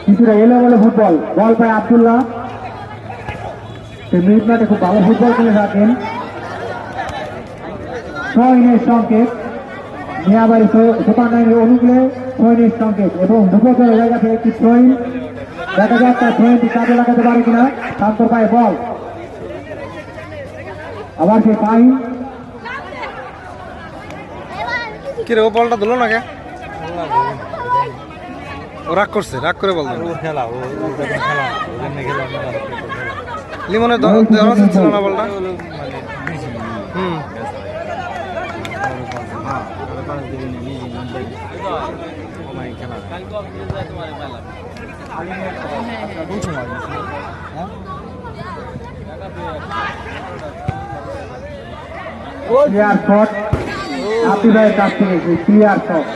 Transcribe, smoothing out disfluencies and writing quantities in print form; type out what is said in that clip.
কিছুটা এলো বলে ফুটবল, বল পায় আব্দুল্লাহ। মিডনাটে খুব ভালো ফুটবল খেলে থাকেন। সৈনের সংকেত মিয়াবাড়ি সুপার নাইনের অনুকূলে সৈনের সংকেত এবং দুপক্ষের জায়গা থেকে একটি সৈন দেখা যাক তার সৈনটি কাজে লাগাতে পারে কিনা। শান্তর পায়ে বল, আবার সে পাই কি রে ও বলটা দিল না কে? ও রাগ করছে, রাগ করে বল খেলা লিমনের ধরা ছিল না বলটা। হুম ক্লিয়ার শট আতিফের কাছ থেকে ক্লিয়ার শট।